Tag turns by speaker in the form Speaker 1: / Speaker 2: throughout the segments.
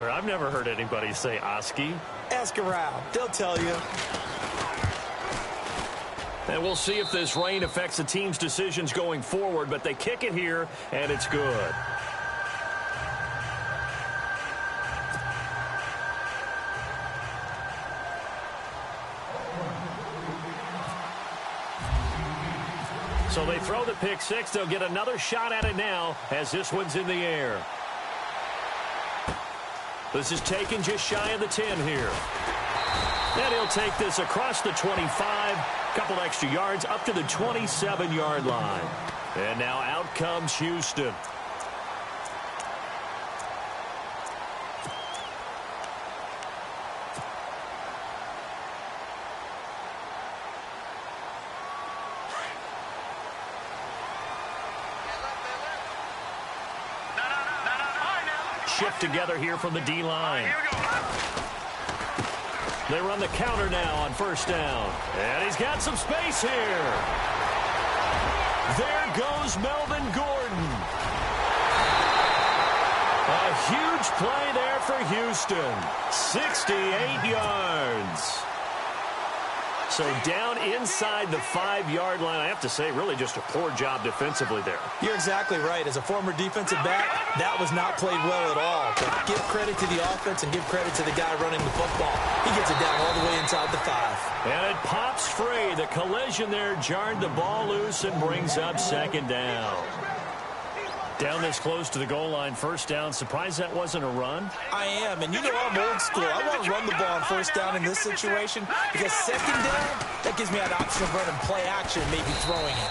Speaker 1: I've never heard anybody say Oski.
Speaker 2: Ask around. They'll tell you.
Speaker 1: And we'll see if this rain affects the team's decisions going forward, but they kick it here, and it's good. So they throw the pick six. They'll get another shot at it now as this one's in the air. This is taken just shy of the 10 here. And he'll take this across the 25, couple extra yards up to the 27-yard line. And now out comes Houston. Shift together here from the D-line. They run the counter now on first down. And he's got some space here. There goes Melvin Gordon. A huge play there for Houston. 68 yards. So down inside the 5-yard line. I have to say, really just a poor job defensively there.
Speaker 2: You're exactly right. As a former defensive back, that was not played well at all. But give credit to the offense and give credit to the guy running the football. He gets it down all the way inside the 5.
Speaker 1: And it pops free. The collision there jarred the ball loose and brings up second down. Down this close to the goal line, first down. Surprised that wasn't a run?
Speaker 2: I am, and you know I'm old school. I want to run the ball on first down in this situation because second down, that gives me an option of running play action, maybe throwing it.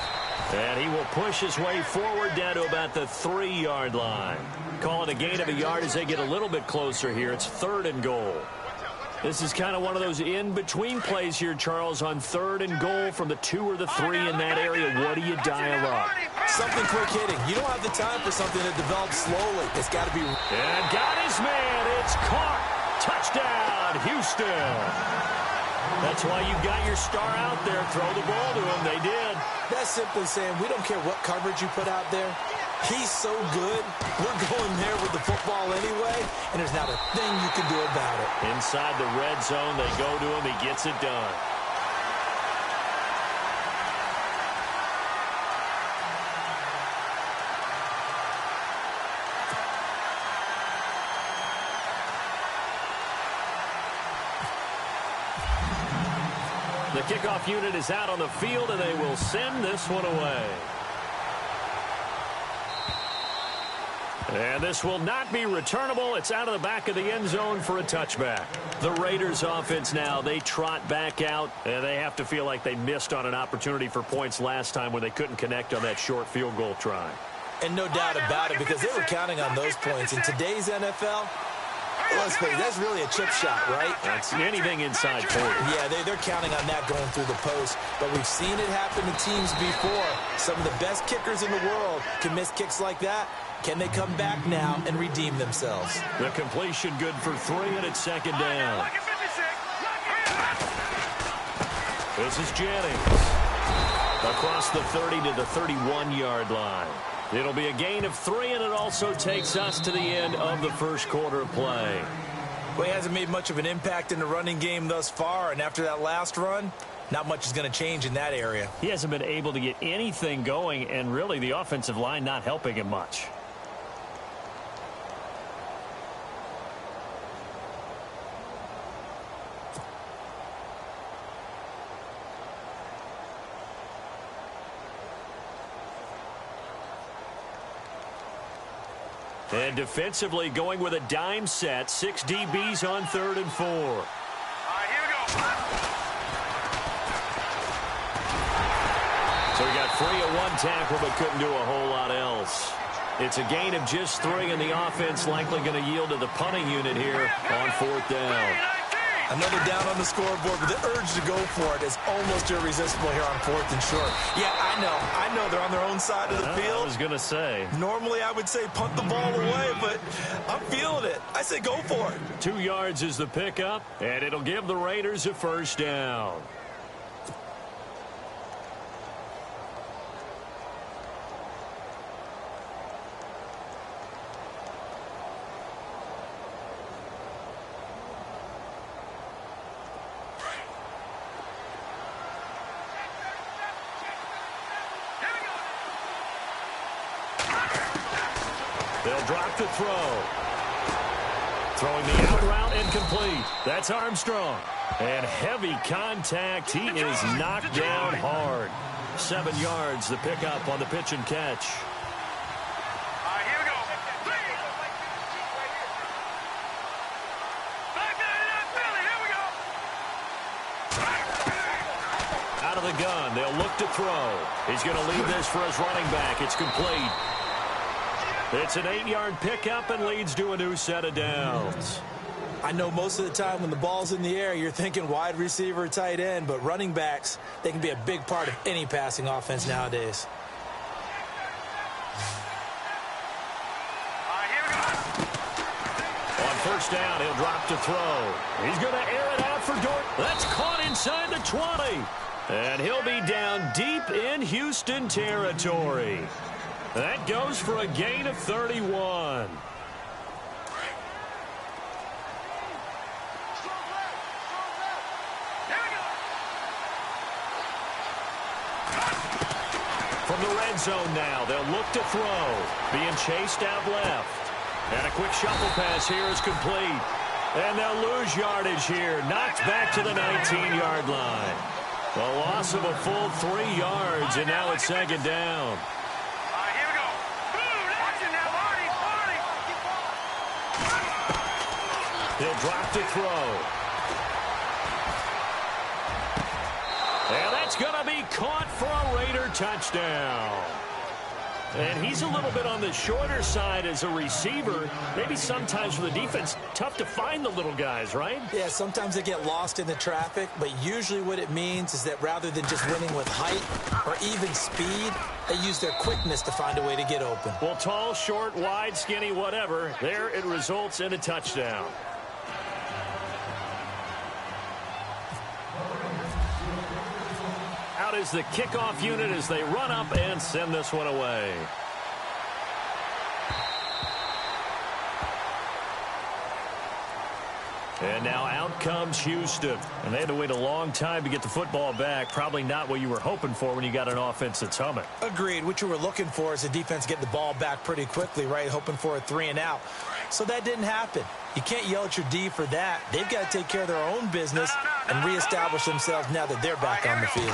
Speaker 1: And he will push his way forward down to about the 3-yard line. Call it a gain of a yard as they get a little bit closer here. It's 3rd and goal. This is kind of one of those in-between plays here, Charles, on 3rd and goal from the 2 or the 3 in that area. What do you dial up?
Speaker 2: Something quick hitting. You don't have the time for something that develops slowly. It's got to be...
Speaker 1: And got his man. It's caught. Touchdown, Houston. That's why you got your star out there. Throw the ball to him. They did.
Speaker 2: That's simply saying we don't care what coverage you put out there. He's so good. We're going there with the football anyway, and there's not a thing you can do about it.
Speaker 1: Inside the red zone, they go to him. He gets it done. The kickoff unit is out on the field, and they will send this one away. And this will not be returnable. It's out of the back of the end zone for a touchback. The Raiders offense now, they trot back out, and they have to feel like they missed on an opportunity for points last time when they couldn't connect on that short field goal try.
Speaker 2: And no doubt about it, because they were counting on those points. In today's NFL, let's face it, that's really a chip shot, right?
Speaker 1: That's anything inside 40.
Speaker 2: Yeah, they're counting on that going through the post. But we've seen it happen to teams before. Some of the best kickers in the world can miss kicks like that. Can they come back now and redeem themselves?
Speaker 1: The completion good for 3, and it's second down. This is Jennings. Across the 30 to the 31-yard line. It'll be a gain of 3, and it also takes us to the end of the first quarter of play.
Speaker 2: Well, he hasn't made much of an impact in the running game thus far, and after that last run, not much is going to change in that area.
Speaker 1: He hasn't been able to get anything going, and really the offensive line not helping him much. And defensively going with a dime set. 6 DBs on 3rd and 4.
Speaker 3: All right, here we go.
Speaker 1: So he got free of 1 tackle but couldn't do a whole lot else. It's a gain of just 3, and the offense likely going to yield to the punting unit here on 4th down.
Speaker 2: Another down on the scoreboard, but the urge to go for it is almost irresistible here on 4th and short. Yeah, I know they're on their own side of the field.
Speaker 1: I was going to say.
Speaker 2: Normally I would say punt the ball away, but I'm feeling it. I say go for it.
Speaker 1: 2 yards is the pickup, and it'll give the Raiders a first down. They'll drop to throw. Throwing the out route incomplete. That's Armstrong. And heavy contact. He is knocked down hard. 7 yards, the pickup on the pitch and catch.
Speaker 3: Here we go. Here we go.
Speaker 1: Out of the gun, they'll look to throw. He's going to leave this for his running back. It's complete. It's an 8-yard pickup and leads to a new set of downs.
Speaker 2: I know most of the time when the ball's in the air, you're thinking wide receiver, tight end, but running backs, they can be a big part of any passing offense nowadays.
Speaker 3: Here we go.
Speaker 1: On first down, he'll drop to throw. He's going to air it out for Dort. That's caught inside the 20. And he'll be down deep in Houston territory. That goes for a gain of 31. From the red zone now, they'll look to throw. Being chased out left. And a quick shuffle pass here is complete. And they'll lose yardage here. Knocked back to the 19-yard line. A loss of a full 3 yards, and now it's second down.
Speaker 3: Here we go. Watch it now, Marty.
Speaker 1: He'll drop to throw. And that's going to be caught for a Raider touchdown. And he's a little bit on the shorter side as a receiver. Maybe sometimes for the defense, tough to find the little guys, right?
Speaker 2: Yeah, sometimes they get lost in the traffic, but usually what it means is that rather than just winning with height or even speed, they use their quickness to find a way to get open.
Speaker 1: Well, tall, short, wide, skinny, whatever, there it results in a touchdown. Out is the kickoff unit as they run up and send this one away. And now out comes Houston. And they had to wait a long time to get the football back. Probably not what you were hoping for when you got an offense that's humming.
Speaker 2: Agreed. What you were looking for is the defense getting the ball back pretty quickly, right? Hoping for a 3 and out. So that didn't happen. You can't yell at your D for that. They've got to take care of their own business and reestablish themselves now that they're back on the field.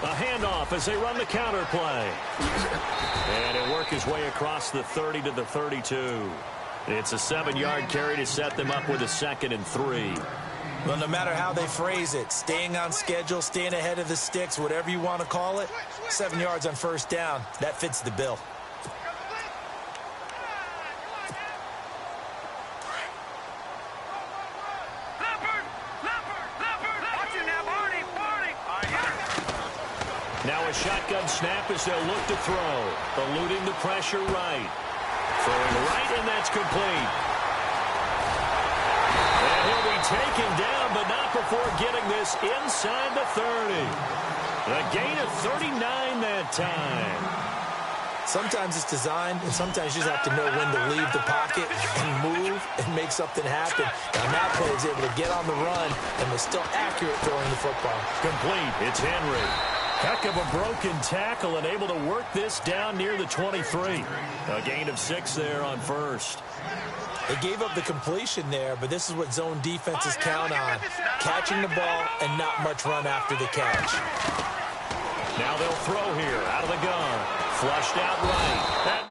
Speaker 1: A handoff as they run the counter play. And he'll work his way across the 30 to the 32. It's a 7-yard carry to set them up with a 2nd and 3.
Speaker 2: Well, no matter how they phrase it, staying on schedule, staying ahead of the sticks, whatever you want to call it, 7 yards on first down, that fits the bill.
Speaker 1: Now a shotgun snap as they'll look to throw. Eluding the pressure right. Throwing right, and that's complete. And he'll be taken down, but not before getting this inside the 30. A gain of 39 that time.
Speaker 2: Sometimes it's designed, and sometimes you just have to know when to leave the pocket and move and make something happen. And that player is able to get on the run and was still accurate throwing the football.
Speaker 1: Complete. It's Henry. Heck of a broken tackle and able to work this down near the 23. A gain of 6 there on first.
Speaker 2: They gave up the completion there, but this is what zone defenses count on. Catching the ball and not much run after the catch.
Speaker 1: Now they'll throw here out of the gun. Flushed out right.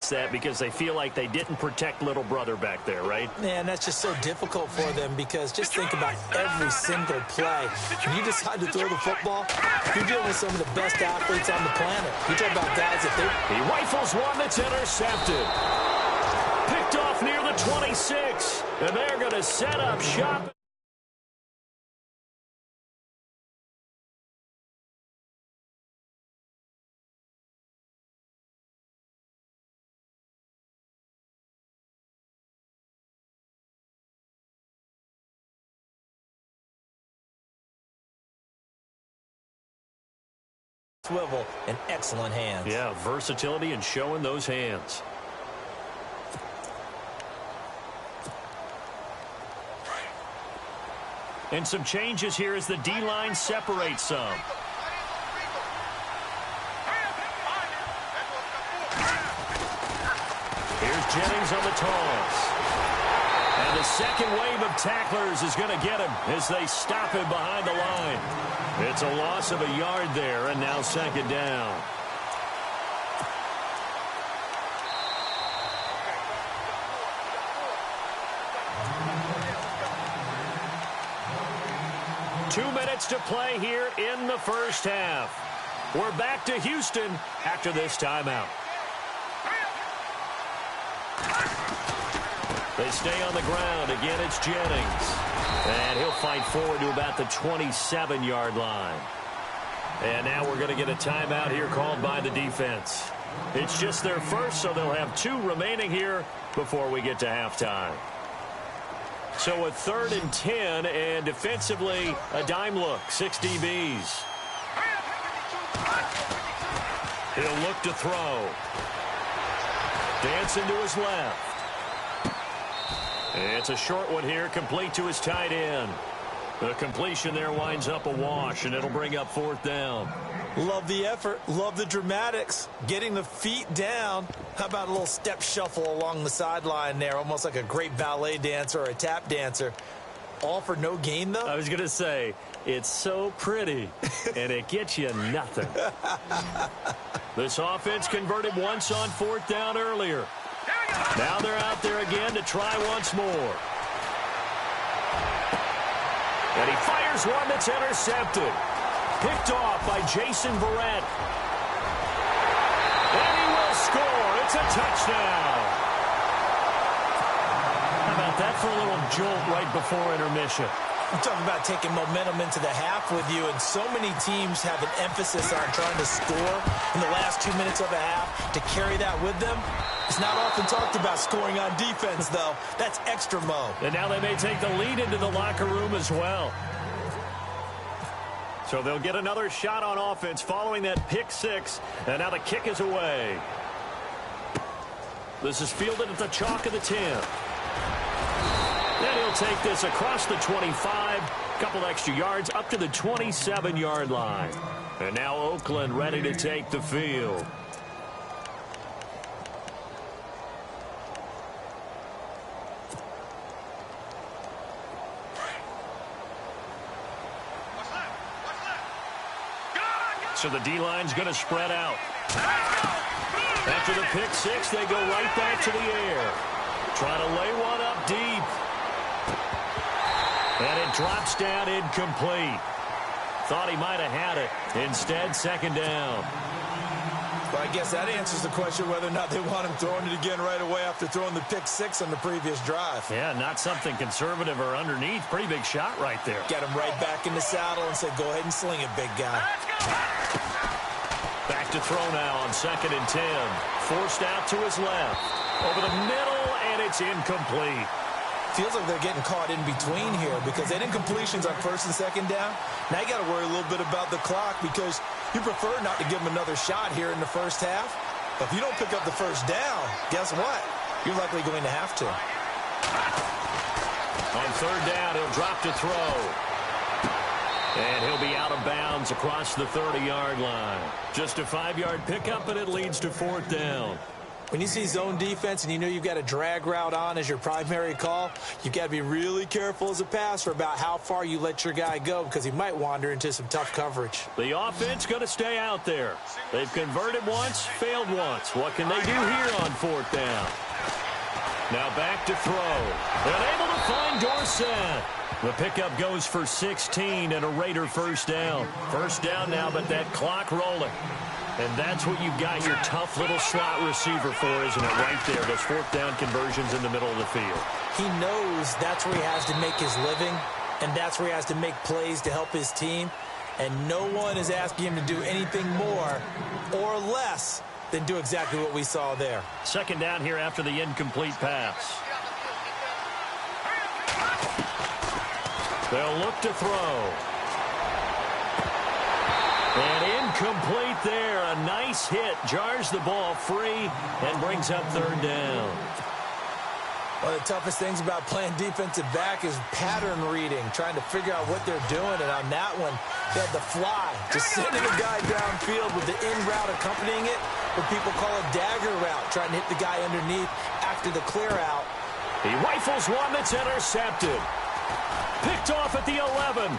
Speaker 1: That because they feel like they didn't protect little brother back there, right?
Speaker 2: Man, that's just so difficult for them because just think about every single play. When you decide to throw the football, you're dealing with some of the best athletes on the planet. You talk about guys that
Speaker 1: he rifles one that's intercepted. Picked off near the 26, and they're going to set up shop.
Speaker 2: Swivel in excellent hands.
Speaker 1: Yeah, versatility and showing those hands. And some changes here as the D-line separates some. Here's Jennings on the toss. And the second wave of tacklers is going to get him as they stop him behind the line. It's a loss of a yard there, and now second down. Two minutes to play here in the first half. We're back to Houston after this timeout. They stay on the ground. Again, it's Jennings. And he'll fight forward to about the 27-yard line. And now we're going to get a timeout here called by the defense. It's just their first, so they'll have two remaining here before we get to halftime. So a 3rd and 10, and defensively, a dime look, 6 DBs. He'll look to throw. Dancing to his left. It's a short one here, complete to his tight end. The completion there winds up a wash, and it'll bring up 4th down.
Speaker 2: Love the effort. Love the dramatics. Getting the feet down. How about a little step shuffle along the sideline there, almost like a great ballet dancer or a tap dancer. All for no gain, though?
Speaker 1: I was going to say, it's so pretty, and it gets you nothing. This offense converted once on 4th down earlier. Now they're out there again to try once more. And he fires one that's intercepted. Picked off by Jason Verrett. And he will score. It's a touchdown. How about that for a little jolt right before intermission?
Speaker 2: I'm talking about taking momentum into the half with you, and so many teams have an emphasis on trying to score in the last 2 minutes of a half. To carry that with them, it's not often talked about scoring on defense, though. That's extra mo.
Speaker 1: And now they may take the lead into the locker room as well. So they'll get another shot on offense following that pick 6, and now the kick is away. This is fielded at the chalk of the 10. Then he'll take this across the 25, couple extra yards up to the 27-yard line. And now Oakland ready to take the field. So the D-line's going to spread out. After the pick 6, they go right back to the air. Trying to lay one up deep. And it drops down incomplete. Thought he might have had it. Instead, second down.
Speaker 2: Well, I guess that answers the question whether or not they want him throwing it again right away after throwing the pick 6 on the previous drive.
Speaker 1: Yeah, not something conservative or underneath. Pretty big shot right there.
Speaker 2: Get him right back in the saddle and say, go ahead and sling it, big guy.
Speaker 1: Back to throw now on 2nd and 10. Forced out to his left. Over the middle, and it's incomplete.
Speaker 2: Feels like they're getting caught in between here because they didn't completions on 1st and 2nd down. Now you got to worry a little bit about the clock because you prefer not to give them another shot here in the first half. But if you don't pick up the first down, guess what? You're likely going to have to.
Speaker 1: On 3rd down, he'll drop to throw. And he'll be out of bounds across the 30-yard line. Just a 5-yard pickup, and it leads to 4th down.
Speaker 2: When you see zone defense and you know you've got a drag route on as your primary call, you've got to be really careful as a passer about how far you let your guy go because he might wander into some tough coverage.
Speaker 1: The offense going to stay out there. They've converted once, failed once. What can they do here on 4th down? Now back to throw. And able to find Dorsett. The pickup goes for 16 and a Raider first down. First down now, but that clock rolling. And that's what you've got your tough little slot receiver for, isn't it? Right there, those 4th down conversions in the middle of the field.
Speaker 2: He knows that's where he has to make his living, and that's where he has to make plays to help his team. And no one is asking him to do anything more or less than do exactly what we saw there.
Speaker 1: Second down here after the incomplete pass. They'll look to throw. And incomplete there. A nice hit. Jars the ball free and brings up 3rd down.
Speaker 2: One of the toughest things about playing defensive back is pattern reading, trying to figure out what they're doing. And on that one, they had the fly, just sending a guy downfield with the in route accompanying it, what people call a dagger route, trying to hit the guy underneath after the clear out.
Speaker 1: He rifles one that's intercepted. Picked off at the 11.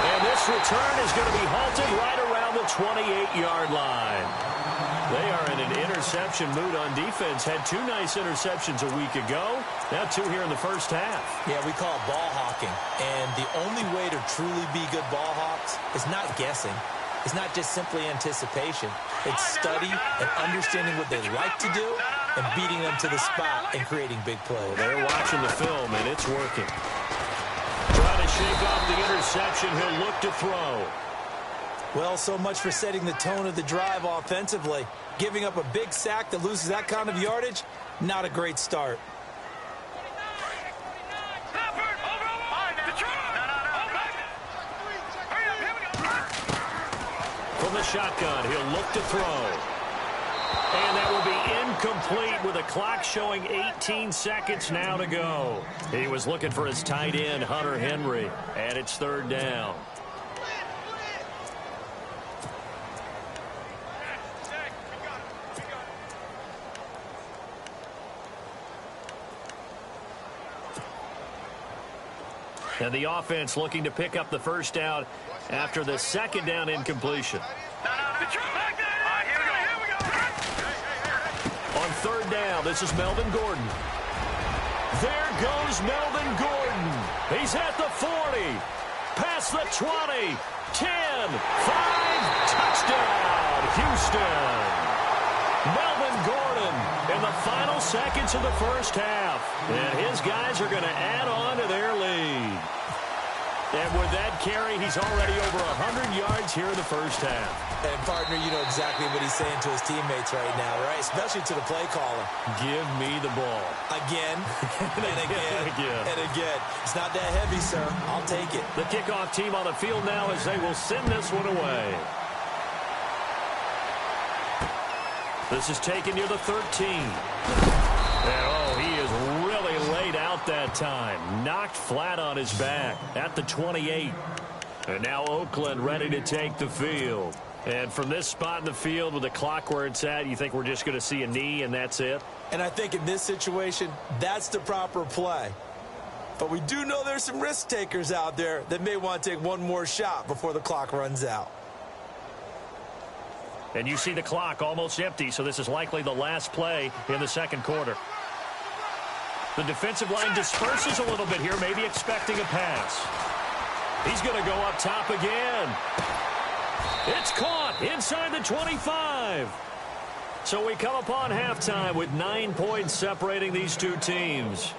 Speaker 1: And this return is going to be halted right around the 28-yard line. They are in an interception mood on defense. Had 2 nice interceptions a week ago. Now 2 here in the first half.
Speaker 2: Yeah, we call it ball hawking. And the only way to truly be good ball hawks is not guessing. It's not just simply anticipation. It's study and understanding what they like to do and beating them to the spot and creating big plays.
Speaker 1: Well, they're watching the film, and it's working. Trying to shake off the interception. He'll look to throw.
Speaker 2: Well, so much for setting the tone of the drive offensively. Giving up a big sack that loses that kind of yardage, not a great start.
Speaker 1: From the shotgun, he'll look to throw. And that will be incomplete with a clock showing 18 seconds now to go. He was looking for his tight end, Hunter Henry, and it's 3rd down. And the offense looking to pick up the first down after the 2nd down incompletion. On 3rd down, this is Melvin Gordon. There goes Melvin Gordon. He's at the 40. Past the 20. 10. 5. Touchdown, Houston. Melvin Gordon in the final seconds of the first half. And his guys are going to add on to their lead. And with that carry, he's already over 100 yards here in the first half.
Speaker 2: And, partner, you know exactly what he's saying to his teammates right now, right? Especially to the play caller.
Speaker 1: Give me the ball.
Speaker 2: Again, and again, and again. It's not that heavy, sir. I'll take it.
Speaker 1: The kickoff team on the field now as they will send this one away. This is taken near the 13. And, oh, he is really laid out that time. Knocked flat on his back at the 28. And now Oakland ready to take the field. And from this spot in the field with the clock where it's at, you think we're just going to see a knee and that's it?
Speaker 2: And I think in this situation, that's the proper play. But we do know there's some risk takers out there that may want to take one more shot before the clock runs out.
Speaker 1: And you see the clock almost empty, so this is likely the last play in the 2nd quarter. The defensive line disperses a little bit here, maybe expecting a pass. He's going to go up top again. It's caught inside the 25. So we come upon halftime with 9 points separating these two teams.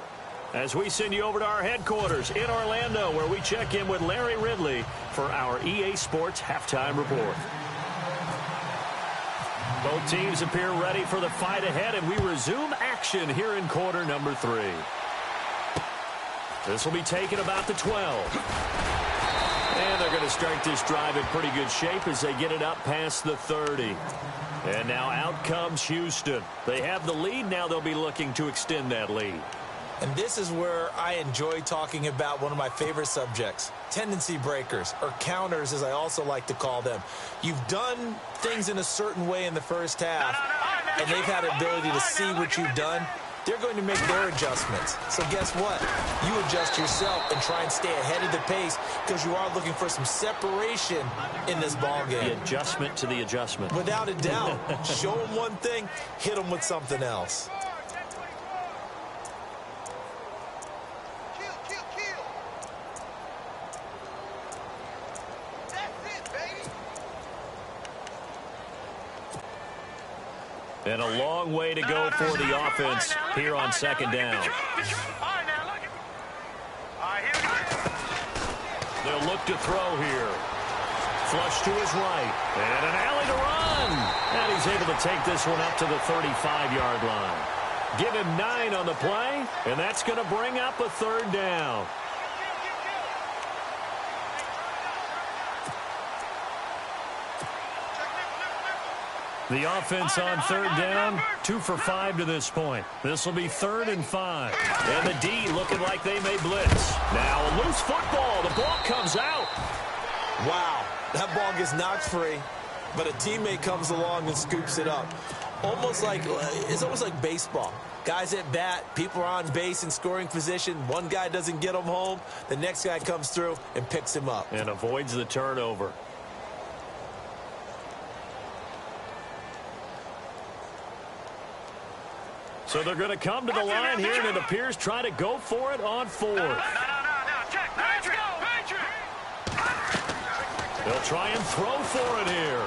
Speaker 1: As we send you over to our headquarters in Orlando, where we check in with Larry Ridley for our EA Sports Halftime Report. Both teams appear ready for the fight ahead, and we resume action here in quarter number 3. This will be taken about the 12. And they're going to start this drive in pretty good shape as they get it up past the 30. And now out comes Houston. They have the lead. Now they'll be looking to extend that lead.
Speaker 2: And this is where I enjoy talking about one of my favorite subjects, tendency breakers, or counters as I also like to call them. You've done things in a certain way in the first half, and they've had the ability to see what you've done. They're going to make their adjustments. So guess what? You adjust yourself and try and stay ahead of the pace because you are looking for some separation in this ball game.
Speaker 1: The adjustment to the adjustment.
Speaker 2: Without a doubt. Show them one thing, hit them with something else.
Speaker 1: And a long way to go for the offense here on 2nd down. They'll look to throw here. Flush to his right. And an alley to run. And he's able to take this one up to the 35-yard line. Give him 9 on the play, and that's going to bring up a 3rd down. The offense on third down, 2 for 5 to this point. This will be 3rd and 5. And the D looking like they may blitz. Now a loose football. The ball comes out.
Speaker 2: Wow, that ball gets knocked free, but a teammate comes along and scoops it up. It's almost like baseball. Guys at bat, people are on base in scoring position. One guy doesn't get him home. The next guy comes through and picks him up.
Speaker 1: And avoids the turnover. So they're going to come to the line here, and it appears try to go for it on 4th.
Speaker 3: No. Check. Patriot.
Speaker 1: They'll try and throw for it here.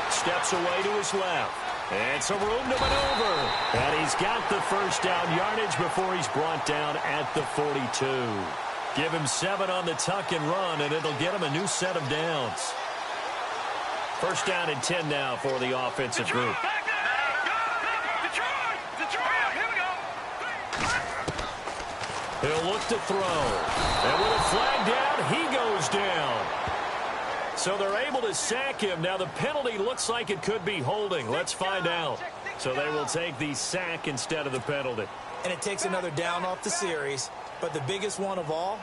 Speaker 1: Steps away to his left. And some room to maneuver. And he's got the first down yardage before he's brought down at the 42. Give him 7 on the tuck and run, and it'll get him a new set of downs. First down and 10 now for the offensive group. He'll look to throw. And with a flag down, he goes down. So they're able to sack him. Now the penalty looks like it could be holding. Let's find out. So they will take the sack instead of the penalty.
Speaker 2: And it takes another down off the series. But the biggest one of all,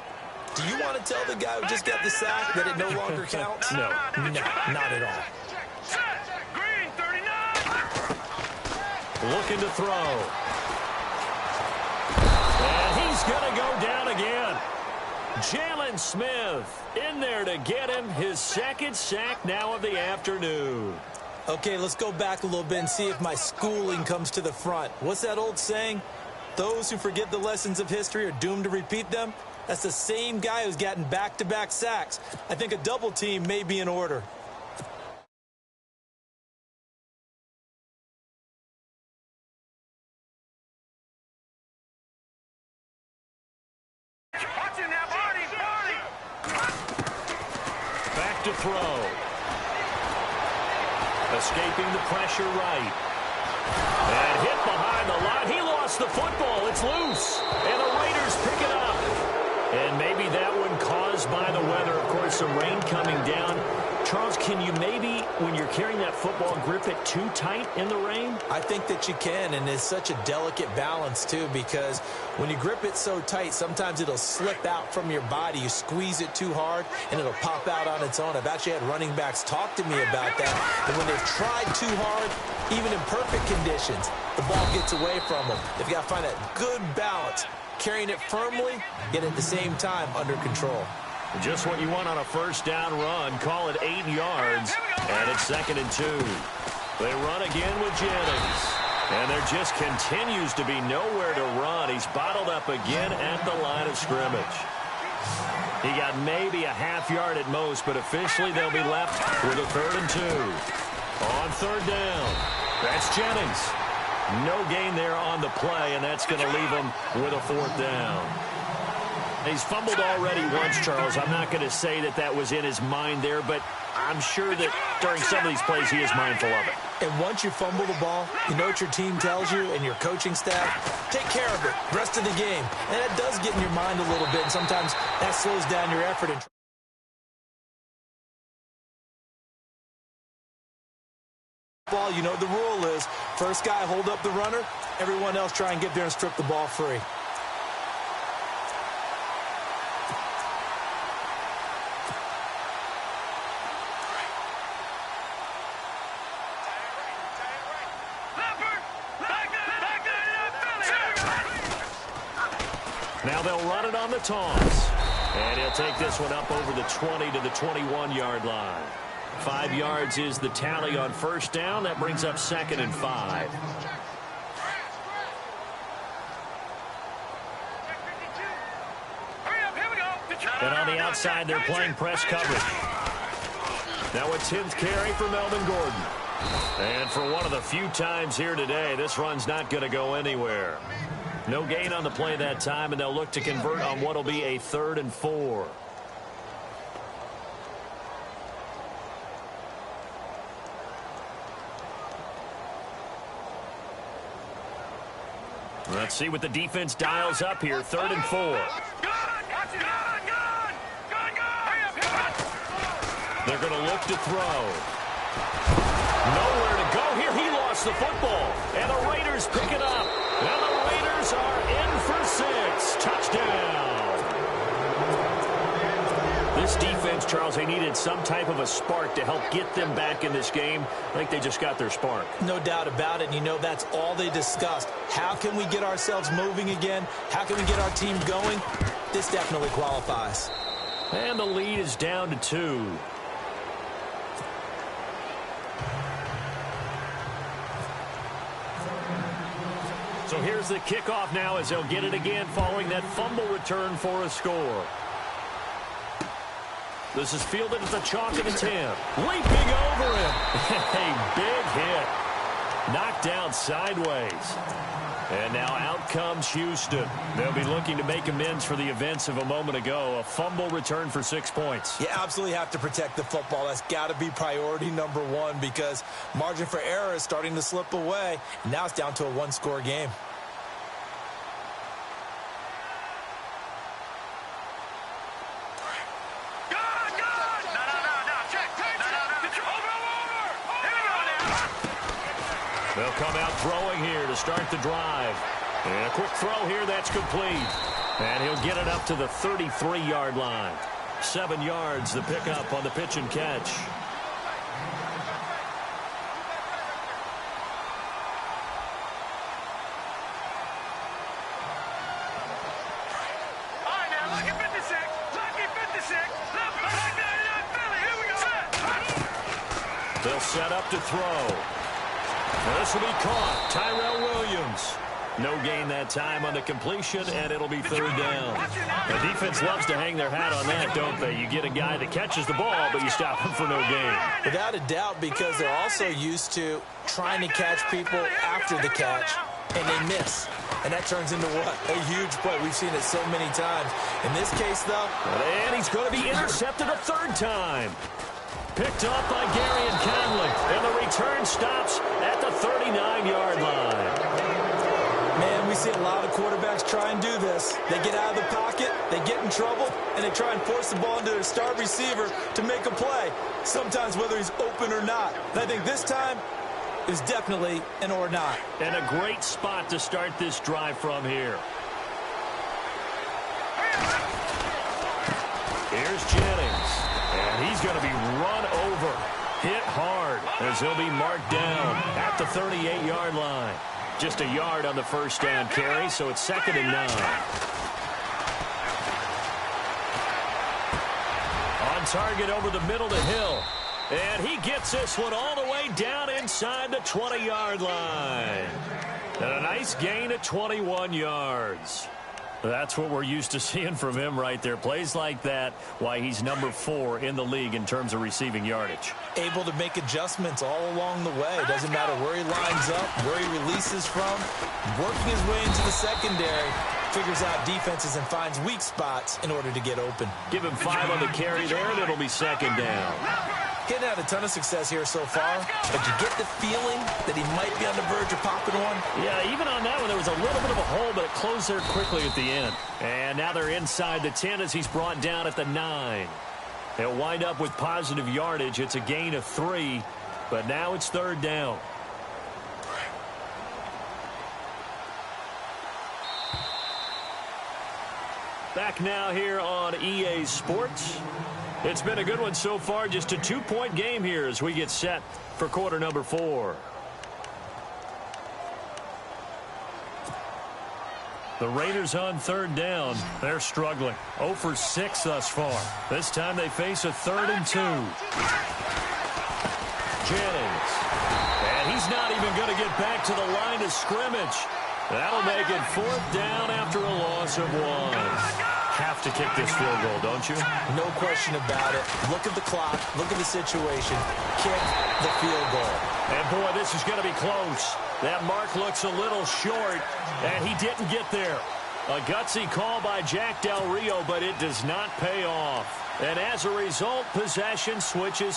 Speaker 2: do you want to tell the guy who just got the sack that it no longer counts?
Speaker 1: No,
Speaker 2: not at all.
Speaker 3: Green 39.
Speaker 1: Looking to throw. And he's going to go down again. Jalen Smith in there to get him his 2nd sack now of the afternoon.
Speaker 2: Okay, let's go back a little bit and see if my schooling comes to the front. What's that old saying? Those who forget the lessons of history are doomed to repeat them. That's the same guy who's gotten back-to-back sacks. I think a double team may be in order.
Speaker 1: Back to throw. Escaping the pressure right. And hit behind the line. He lost the football. It's loose. And the Raiders pick it up. And maybe that one caused by the weather. Of course, some rain coming down. Charles, can you maybe, when you're carrying that football, grip it too tight in the rain?
Speaker 2: I think that you can, and it's such a delicate balance, too, because when you grip it so tight, sometimes it'll slip out from your body. You squeeze it too hard, and it'll pop out on its own. I've actually had running backs talk to me about that. And when they've tried too hard, even in perfect conditions, the ball gets away from them. They've got to find that good balance, carrying it firmly, yet at the same time under control.
Speaker 1: Just what you want on a first down run. Call it 8 yards, and it's 2nd and 2. They run again with Jennings, and there just continues to be nowhere to run. He's bottled up again at the line of scrimmage. He got maybe a half yard at most, but officially they'll be left with a 3rd and 2. On 3rd down, that's Jennings. No gain there on the play, and that's going to leave him with a 4th down. He's fumbled already once, Charles. I'm not going to say that that was in his mind there, but I'm sure that during some of these plays he is mindful of it.
Speaker 2: And once you fumble the ball, you know what your team tells you and your coaching staff? Take care of it rest of the game. And that does get in your mind a little bit, and sometimes that slows down your effort. Ball, you know the rule is first guy hold up the runner, everyone else try and get there and strip the ball free.
Speaker 1: Now they'll run it on the toss. And he'll take this one up over the 20 to the 21-yard line. 5 yards is the tally on first down. That brings up 2nd and 5. And on the outside, they're playing press coverage. Now a 10th carry for Melvin Gordon. And for one of the few times here today, this run's not going to go anywhere. No gain on the play that time, and they'll look to convert on what will be a 3rd and 4. Let's see what the defense dials up here. 3rd and 4. They're going to look to throw. Nowhere to Oh, here he lost the football. And the Raiders pick it up. And the Raiders are in for 6. Touchdown. This defense, Charles, they needed some type of a spark to help get them back in this game. I think they just got their spark.
Speaker 2: No doubt about it. And you know, that's all they discussed. How can we get ourselves moving again? How can we get our team going? This definitely qualifies.
Speaker 1: And the lead is down to 2. So here's the kickoff now as they'll get it again following that fumble return for a score. This is fielded at the chalk of the 10. Leaping over him. A big hit. Knocked down sideways. And now out comes Houston. They'll be looking to make amends for the events of a moment ago. A fumble return for 6 points.
Speaker 2: You absolutely have to protect the football. That's got to be priority number 1 because margin for error is starting to slip away. And now it's down to a 1-score game.
Speaker 1: They'll come out throwing here to start the drive. And a quick throw here, that's complete. And he'll get it up to the 33-yard line. 7 yards, the pickup on the pitch and catch.
Speaker 3: All right, now, lucky 56. Lucky 56. Here we go.
Speaker 1: They'll set up to throw. This will be caught. Tyrell Williams. No gain that time on the completion, and it'll be 3rd down. The defense loves to hang their hat on that, don't they? You get a guy that catches the ball, but you stop him for no gain.
Speaker 2: Without a doubt, because they're also used to trying to catch people after the catch, and they miss. And that turns into what? A huge play. We've seen it so many times. In this case, though.
Speaker 1: And he's going to be intercepted a 3rd time. Picked up by Gary and Conley. And the return stops at the 39-yard line.
Speaker 2: Man, we see a lot of quarterbacks try and do this. They get out of the pocket, they get in trouble, and they try and force the ball into their star receiver to make a play, sometimes whether he's open or not. And I think this time is definitely an or not.
Speaker 1: And a great spot to start this drive from here. Here's Jennings. And he's going to be run over, hit hard, as he'll be marked down at the 38-yard line. Just a yard on the first down carry, so it's 2nd and 9. On target over the middle to Hill. And he gets this one all the way down inside the 20-yard line. And a nice gain of 21 yards. That's what we're used to seeing from him right there. Plays like that, why he's number 4 in the league in terms of receiving yardage.
Speaker 2: Able to make adjustments all along the way. Doesn't matter where he lines up, where he releases from. Working his way into the secondary. Figures out defenses and finds weak spots in order to get open.
Speaker 1: Give him 5 on the carry there, and it'll be 2nd down.
Speaker 2: Getting had a ton of success here so far, but you get the feeling that he might be on the verge of popping one.
Speaker 1: Yeah, even on that one, there was a little bit of a hole, but it closed there quickly at the end. And now they're inside the 10 as he's brought down at the 9. They'll wind up with positive yardage. It's a gain of 3, but now it's 3rd down. Back now here on EA Sports. It's been a good one so far. Just a 2-point game here as we get set for quarter number 4. The Raiders on 3rd down. They're struggling. 0 for 6 thus far. This time they face a 3rd and 2. Jennings. And he's not even going to get back to the line of scrimmage. That'll make it 4th down after a loss of 1. Have to kick this field goal, don't you?
Speaker 2: No question about it. Look at the clock. Look at the situation. Kick the field goal.
Speaker 1: And, boy, this is going to be close. That mark looks a little short, and he didn't get there. A gutsy call by Jack Del Rio, but it does not pay off. And as a result, possession switches